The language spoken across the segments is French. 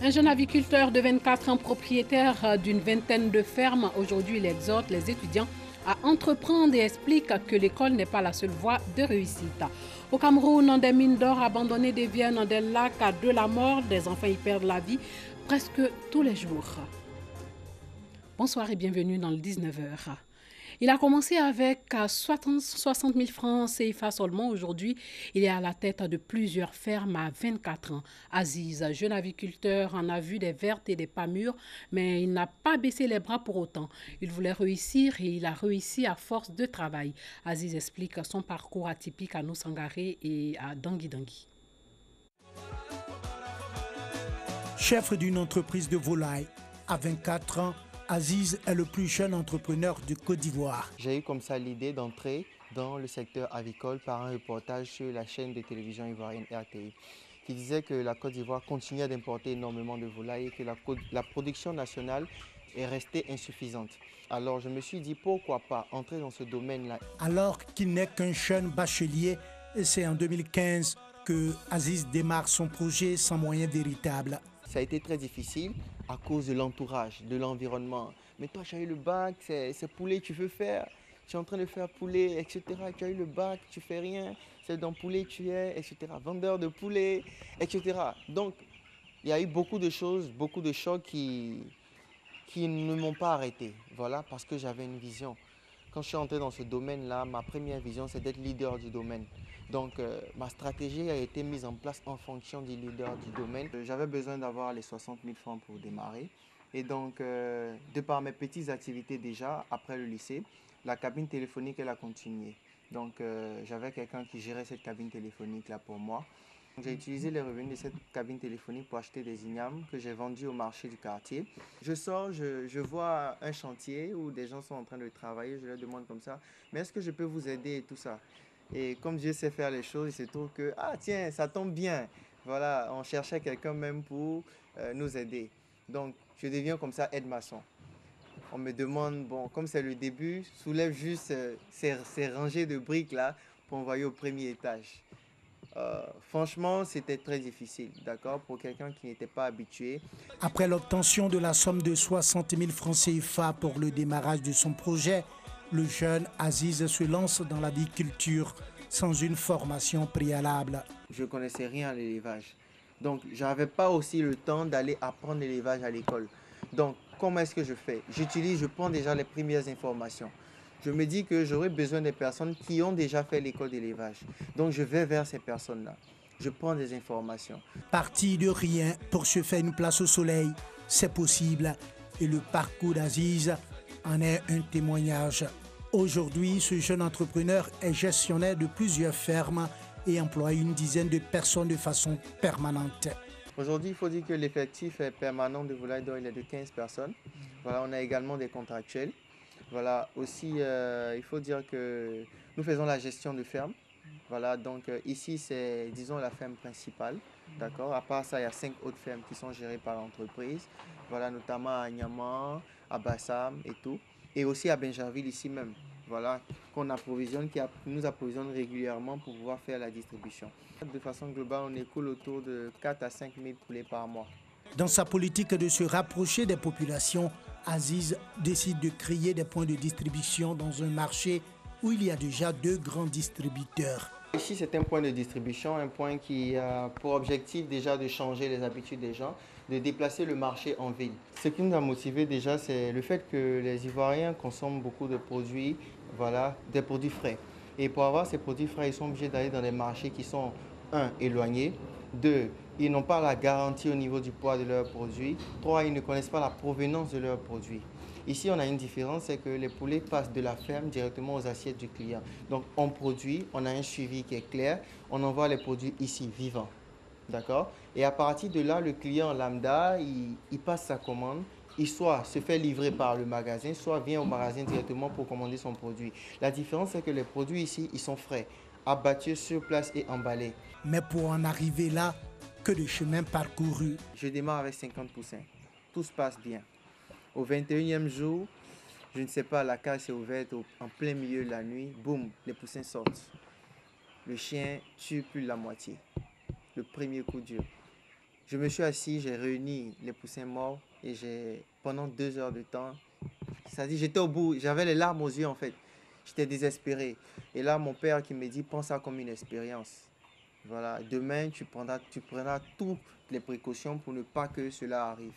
Un jeune aviculteur de 24 ans, propriétaire d'une vingtaine de fermes, aujourd'hui il exhorte les étudiants à entreprendre et explique que l'école n'est pas la seule voie de réussite. Au Cameroun, des mines d'or abandonnées deviennent des lacs de la mort. Des enfants y perdent la vie presque tous les jours. Bonsoir et bienvenue dans le 19h. Il a commencé avec 60 000 francs CFA seulement. Aujourd'hui, il est à la tête de plusieurs fermes à 24 ans. Aziz, jeune aviculteur, en a vu des vertes et des pas mûres, mais il n'a pas baissé les bras pour autant. Il voulait réussir et il a réussi à force de travail. Aziz explique son parcours atypique à Noussangaré et à Dangui Dangui. Chef d'une entreprise de volailles, à 24 ans, Aziz est le plus jeune entrepreneur de Côte d'Ivoire. J'ai eu comme ça l'idée d'entrer dans le secteur avicole par un reportage sur la chaîne de télévision ivoirienne RTI qui disait que la Côte d'Ivoire continuait d'importer énormément de volailles et que la production nationale est restée insuffisante. Alors je me suis dit pourquoi pas entrer dans ce domaine-là. Alors qu'il n'est qu'un jeune bachelier, c'est en 2015 que Aziz démarre son projet sans moyens véritables. Ça a été très difficile à cause de l'entourage, de l'environnement. Mais toi, tu as eu le bac, c'est poulet tu veux faire. Tu es en train de faire poulet, etc. Tu as eu le bac, tu fais rien. C'est dans poulet tu es, etc. Vendeur de poulet, etc. Donc, il y a eu beaucoup de choses, beaucoup de chocs qui ne m'ont pas arrêté. Voilà, parce que j'avais une vision. Quand je suis entré dans ce domaine-là, ma première vision, c'est d'être leader du domaine. Donc, ma stratégie a été mise en place en fonction du leader du domaine. J'avais besoin d'avoir les 60 000 francs pour démarrer. Et donc, de par mes petites activités déjà, après le lycée, la cabine téléphonique, elle a continué. Donc, j'avais quelqu'un qui gérait cette cabine téléphonique-là pour moi. J'ai utilisé les revenus de cette cabine téléphonique pour acheter des ignames que j'ai vendus au marché du quartier. Je sors, je vois un chantier où des gens sont en train de travailler. Je leur demande comme ça, mais est-ce que je peux vous aider et tout ça? Et comme Dieu sait faire les choses, il se trouve que, ah tiens, ça tombe bien. Voilà, on cherchait quelqu'un même pour nous aider. Donc, je deviens comme ça aide-maçon. On me demande, bon, comme c'est le début, soulève juste ces rangées de briques là pour envoyer au premier étage. Franchement, c'était très difficile, d'accord, pour quelqu'un qui n'était pas habitué. Après l'obtention de la somme de 60 000 francs CFA pour le démarrage de son projet, le jeune Aziz se lance dans l'aviculture sans une formation préalable. Je ne connaissais rien à l'élevage. Donc, je n'avais pas aussi le temps d'aller apprendre l'élevage à l'école. Donc, comment est-ce que je fais? Je prends déjà les premières informations. Je me dis que j'aurais besoin des personnes qui ont déjà fait l'école d'élevage. Donc, je vais vers ces personnes-là. Je prends des informations. Parti de rien pour se faire une place au soleil, c'est possible. Et le parcours d'Aziz en est un témoignage. Aujourd'hui, ce jeune entrepreneur est gestionnaire de plusieurs fermes et emploie une dizaine de personnes de façon permanente. Aujourd'hui, il faut dire que l'effectif permanent de Volaille d'Or, il est de 15 personnes. Voilà, on a également des contractuels. Voilà, aussi, il faut dire que nous faisons la gestion de ferme. Voilà, donc ici, c'est, disons, la ferme principale. D'accord. À part ça, il y a 5 autres fermes qui sont gérées par l'entreprise. Voilà, notamment à Niamey, à Bassam et tout. Et aussi à Benjerville, ici même. Voilà, qu'on approvisionne, nous approvisionne régulièrement pour pouvoir faire la distribution. De façon globale, on écoule autour de 4 à 5 000 poulets par mois. Dans sa politique de se rapprocher des populations, Aziz décide de créer des points de distribution dans un marché où il y a déjà 2 grands distributeurs. Ici, c'est un point de distribution, un point qui a pour objectif déjà de changer les habitudes des gens, de déplacer le marché en ville. Ce qui nous a motivé déjà, c'est le fait que les Ivoiriens consomment beaucoup de produits, voilà, des produits frais. Et pour avoir ces produits frais, ils sont obligés d'aller dans des marchés qui sont, un, éloignés, deux, ils n'ont pas la garantie au niveau du poids de leurs produits, trois, ils ne connaissent pas la provenance de leurs produits. Ici, on a une différence, c'est que les poulets passent de la ferme directement aux assiettes du client. Donc, on produit, on a un suivi qui est clair, on envoie les produits ici, vivants. D'accord? Et à partir de là, le client lambda, il passe sa commande, il soit se fait livrer par le magasin, soit vient au magasin directement pour commander son produit. La différence, c'est que les produits ici, ils sont frais, abattus sur place et emballés. Mais pour en arriver là, que de chemin parcouru. Je démarre avec 50 poussins. Tout se passe bien. Au 21e jour, je ne sais pas, la cage s'est ouverte en plein milieu de la nuit. Boum, les poussins sortent. Le chien tue plus de la moitié. Le premier coup dur. Je me suis assis, j'ai réuni les poussins morts et pendant 2 heures de temps, c'est-à-dire j'étais au bout, j'avais les larmes aux yeux en fait. J'étais désespéré. Et là, mon père qui me dit, pense ça comme une expérience. Voilà, demain, tu prendras toutes les précautions pour ne pas que cela arrive.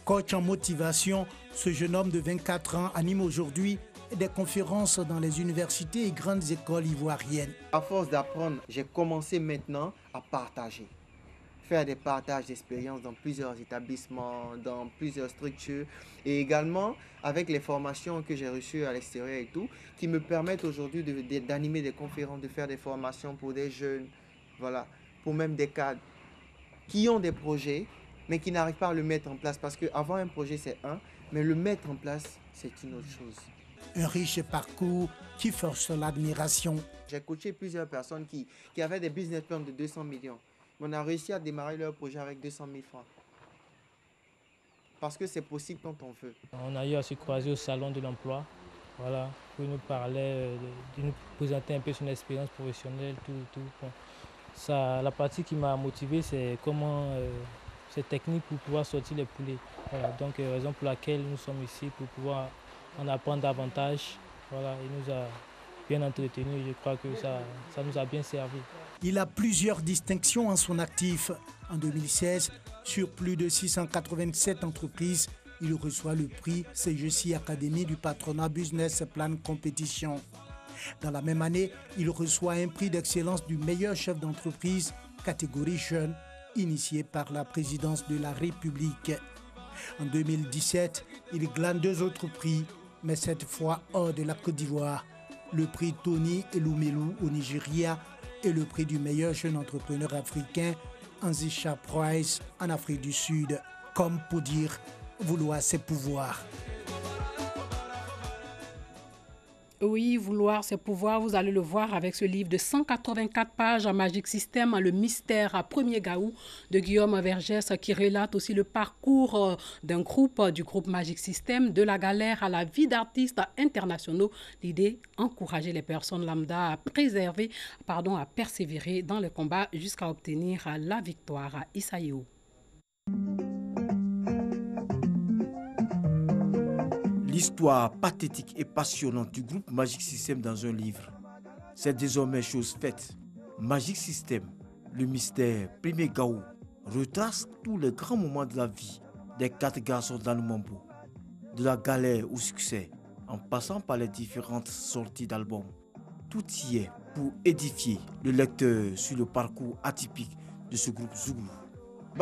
Coach en motivation, ce jeune homme de 24 ans anime aujourd'hui des conférences dans les universités et grandes écoles ivoiriennes. À force d'apprendre, j'ai commencé maintenant à partager. Faire des partages d'expériences dans plusieurs établissements, dans plusieurs structures et également avec les formations que j'ai reçues à l'extérieur et tout, qui me permettent aujourd'hui d'animer des conférences, de faire des formations pour des jeunes, voilà, pour même des cadres qui ont des projets mais qui n'arrivent pas à le mettre en place parce qu'avoir un projet c'est mais le mettre en place c'est une autre chose. Un riche parcours qui force l'admiration. J'ai coaché plusieurs personnes qui avaient des business plans de 200 millions. On a réussi à démarrer leur projet avec 200 000 francs. Parce que c'est possible quand on veut. On a eu à se croiser au salon de l'emploi, voilà, pour nous parler, de nous présenter un peu son expérience professionnelle, tout. Bon. Ça, la partie qui m'a motivé, c'est comment ces techniques pour pouvoir sortir les poulets. Voilà, donc raison pour laquelle nous sommes ici, pour pouvoir en apprendre davantage. Voilà, il nous a bien entretenus, je crois que ça nous a bien servi. Il a plusieurs distinctions en son actif. En 2016, sur plus de 687 entreprises, il reçoit le prix CGC Academy du patronat Business Plan Competition. Dans la même année, il reçoit un prix d'excellence du meilleur chef d'entreprise, catégorie jeune, initié par la présidence de la République. En 2017, il glane 2 autres prix, mais cette fois hors de la Côte d'Ivoire. Le prix Tony Elumelu au Nigeria et le prix du meilleur jeune entrepreneur africain, Anzisha Prize, en Afrique du Sud. Comme pour dire, vouloir c'est pouvoir. Oui, vouloir c'est pouvoir, vous allez le voir avec ce livre de 184 pages à Magic System, le mystère à Premier Gaou de Guillaume Vergès, qui relate aussi le parcours d'un groupe, du groupe Magic System, de la galère à la vie d'artistes internationaux. L'idée, encourager les personnes lambda à à persévérer dans le combat jusqu'à obtenir la victoire. Issaïou. L'histoire pathétique et passionnante du groupe Magic System dans un livre. C'est désormais chose faite. Magic System, le mystère Premier Gaou, retrace tous les grands moments de la vie des 4 garçons d'Anoumambo. De la galère au succès, en passant par les différentes sorties d'albums. Tout y est pour édifier le lecteur sur le parcours atypique de ce groupe Zougou.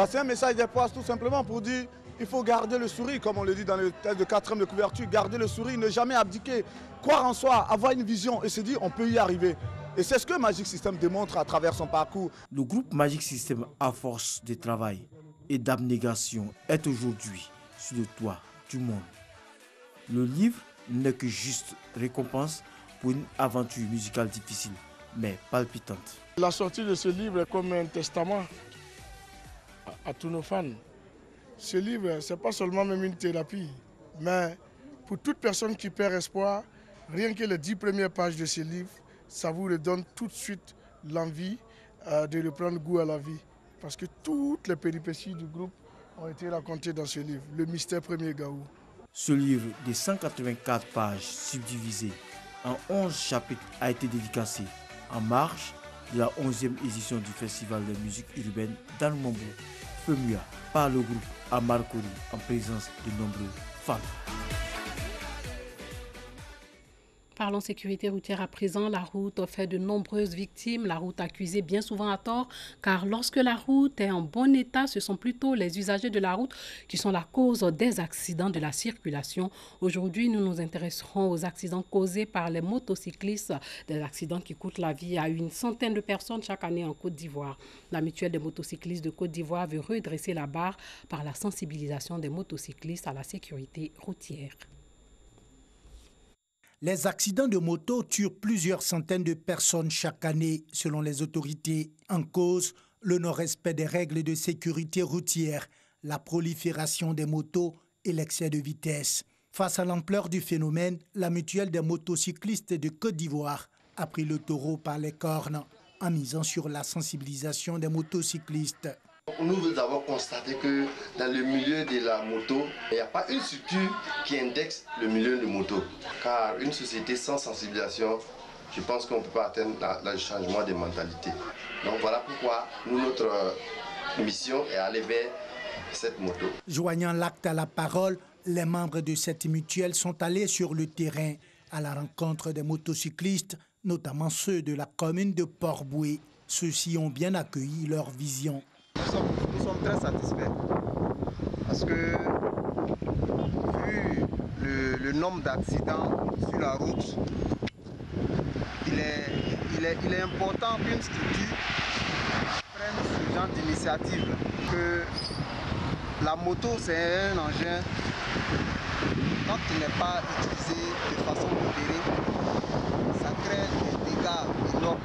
C'est un message d'espoir tout simplement pour dire il faut garder le sourire, comme on le dit dans le texte de 4e de couverture, garder le sourire, ne jamais abdiquer, croire en soi, avoir une vision et se dire on peut y arriver. Et c'est ce que Magic System démontre à travers son parcours. Le groupe Magic System, à force de travail et d'abnégation, est aujourd'hui sur le toit du monde. Le livre n'est que juste récompense pour une aventure musicale difficile, mais palpitante. La sortie de ce livre est comme un testament à tous nos fans. Ce livre, ce n'est pas seulement même une thérapie, mais pour toute personne qui perd espoir, rien que les 10 premières pages de ce livre, ça vous redonne tout de suite l'envie de reprendre goût à la vie. Parce que toutes les péripéties du groupe ont été racontées dans ce livre, Le mystère Premier Gaou. Ce livre de 184 pages subdivisé en 11 chapitres a été dédicacé en marge de la 11e édition du Festival de musique urbaine d'Anoumambo, FEMUA, par le groupe Amarkori en présence de nombreuses femmes. Parlons sécurité routière à présent. La route fait de nombreuses victimes. La route accusée bien souvent à tort, car lorsque la route est en bon état, ce sont plutôt les usagers de la route qui sont la cause des accidents de la circulation. Aujourd'hui, nous nous intéresserons aux accidents causés par les motocyclistes, des accidents qui coûtent la vie à une centaine de personnes chaque année en Côte d'Ivoire. La mutuelle des motocyclistes de Côte d'Ivoire veut redresser la barre par la sensibilisation des motocyclistes à la sécurité routière. Les accidents de moto tuent plusieurs centaines de personnes chaque année, selon les autorités. En cause, le non-respect des règles de sécurité routière, la prolifération des motos et l'excès de vitesse. Face à l'ampleur du phénomène, la mutuelle des motocyclistes de Côte d'Ivoire a pris le taureau par les cornes en misant sur la sensibilisation des motocyclistes. Nous avons constaté que dans le milieu de la moto, il n'y a pas une structure qui indexe le milieu de moto. Car une société sans sensibilisation, je pense qu'on ne peut pas atteindre le changement de mentalité. Donc voilà pourquoi notre mission est aller vers cette moto. Joignant l'acte à la parole, les membres de cette mutuelle sont allés sur le terrain à la rencontre des motocyclistes, notamment ceux de la commune de Port-Boué. Ceux-ci ont bien accueilli leur vision. Nous sommes très satisfaits parce que vu le nombre d'accidents sur la route, il est important qu'une structure prenne ce genre d'initiative. Que la moto, c'est un engin, quand il n'est pas utilisé de façon modérée, ça crée des dégâts énormes.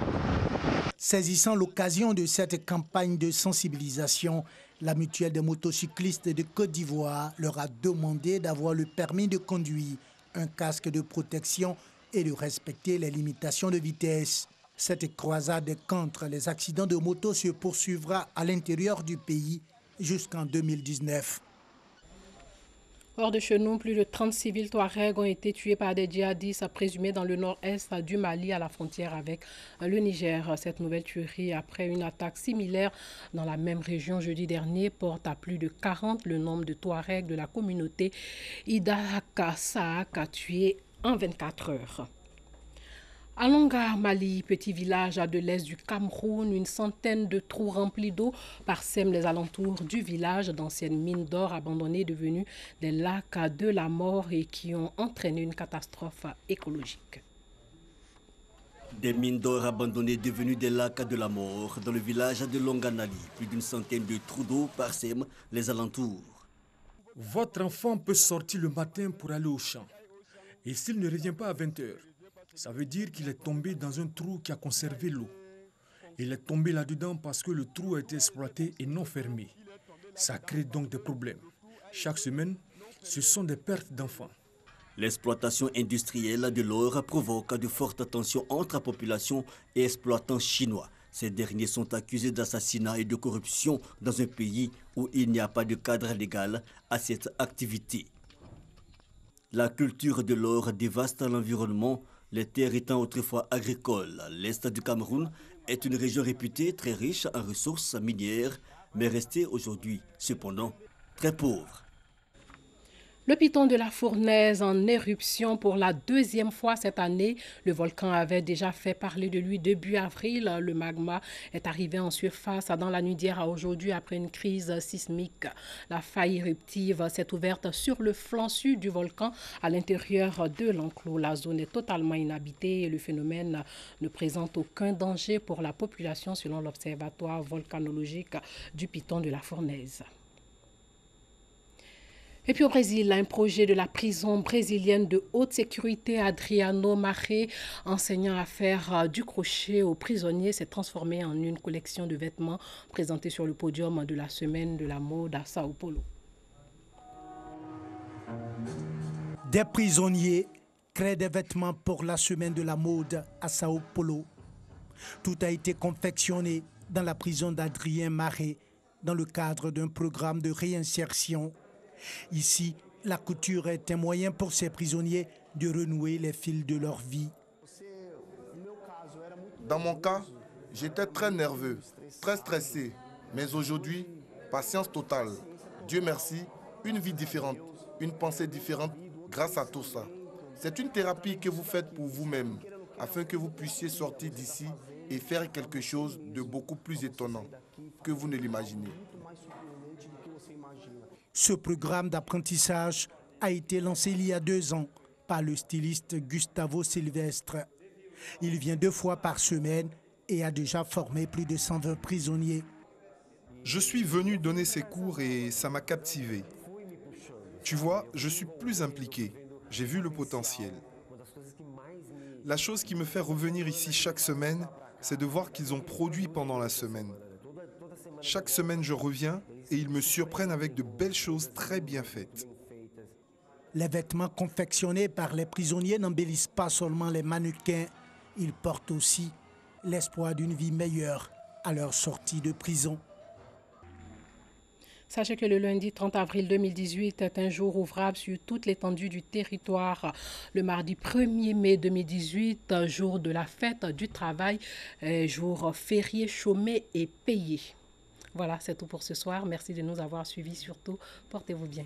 Saisissant l'occasion de cette campagne de sensibilisation, la mutuelle des motocyclistes de Côte d'Ivoire leur a demandé d'avoir le permis de conduire, un casque de protection et de respecter les limitations de vitesse. Cette croisade contre les accidents de moto se poursuivra à l'intérieur du pays jusqu'en 2019. Hors de chez nous, plus de 30 civils Touaregs ont été tués par des djihadistes présumés dans le nord-est du Mali à la frontière avec le Niger. Cette nouvelle tuerie, après une attaque similaire dans la même région jeudi dernier, porte à plus de 40 le nombre de Touaregs de la communauté Idaka Saak tués en 24 heures. À Longa, Mali, petit village de l'est du Cameroun, une centaine de trous remplis d'eau parsèment les alentours du village d'anciennes mines d'or abandonnées devenues des lacs de la mort et qui ont entraîné une catastrophe écologique. Des mines d'or abandonnées devenues des lacs de la mort dans le village de Longanali. Plus d'une centaine de trous d'eau parsèment les alentours. Votre enfant peut sortir le matin pour aller au champ. Et s'il ne revient pas à 20 h, ça veut dire qu'il est tombé dans un trou qui a conservé l'eau. Il est tombé là-dedans parce que le trou a été exploité et non fermé. Ça crée donc des problèmes. Chaque semaine, ce sont des pertes d'enfants. L'exploitation industrielle de l'or provoque de fortes tensions entre la population et exploitants chinois. Ces derniers sont accusés d'assassinat et de corruption dans un pays où il n'y a pas de cadre légal à cette activité. La culture de l'or dévaste l'environnement. Les terres étant autrefois agricoles, l'est du Cameroun est une région réputée très riche en ressources minières, mais restée aujourd'hui, cependant, très pauvre. Le piton de la Fournaise en éruption pour la deuxième fois cette année. Le volcan avait déjà fait parler de lui début avril. Le magma est arrivé en surface dans la nuit d'hier à aujourd'hui après une crise sismique. La faille éruptive s'est ouverte sur le flanc sud du volcan à l'intérieur de l'enclos. La zone est totalement inhabitée et le phénomène ne présente aucun danger pour la population selon l'Observatoire volcanologique du piton de la Fournaise. Et puis au Brésil, un projet de la prison brésilienne de haute sécurité Adriano Maré, enseignant à faire du crochet aux prisonniers, s'est transformé en une collection de vêtements présentée sur le podium de la semaine de la mode à Sao Paulo. Des prisonniers créent des vêtements pour la semaine de la mode à Sao Paulo. Tout a été confectionné dans la prison d'Adrien Maré dans le cadre d'un programme de réinsertion. Ici, la couture est un moyen pour ces prisonniers de renouer les fils de leur vie. Dans mon cas, j'étais très nerveux, très stressé. Mais aujourd'hui, patience totale. Dieu merci, une vie différente, une pensée différente grâce à tout ça. C'est une thérapie que vous faites pour vous-même, afin que vous puissiez sortir d'ici et faire quelque chose de beaucoup plus étonnant que vous ne l'imaginez. Ce programme d'apprentissage a été lancé il y a 2 ans par le styliste Gustavo Silvestre. Il vient 2 fois par semaine et a déjà formé plus de 120 prisonniers. Je suis venu donner ces cours et ça m'a captivé. Tu vois, je suis plus impliqué. J'ai vu le potentiel. La chose qui me fait revenir ici chaque semaine, c'est de voir qu'ils ont produit pendant la semaine. Chaque semaine, je reviens et ils me surprennent avec de belles choses très bien faites. Les vêtements confectionnés par les prisonniers n'embellissent pas seulement les mannequins, ils portent aussi l'espoir d'une vie meilleure à leur sortie de prison. Sachez que le lundi 30 avril 2018 est un jour ouvrable sur toute l'étendue du territoire. Le mardi 1er mai 2018, jour de la fête du travail, jour férié, chômé et payé. Voilà, c'est tout pour ce soir. Merci de nous avoir suivis. Surtout, portez-vous bien.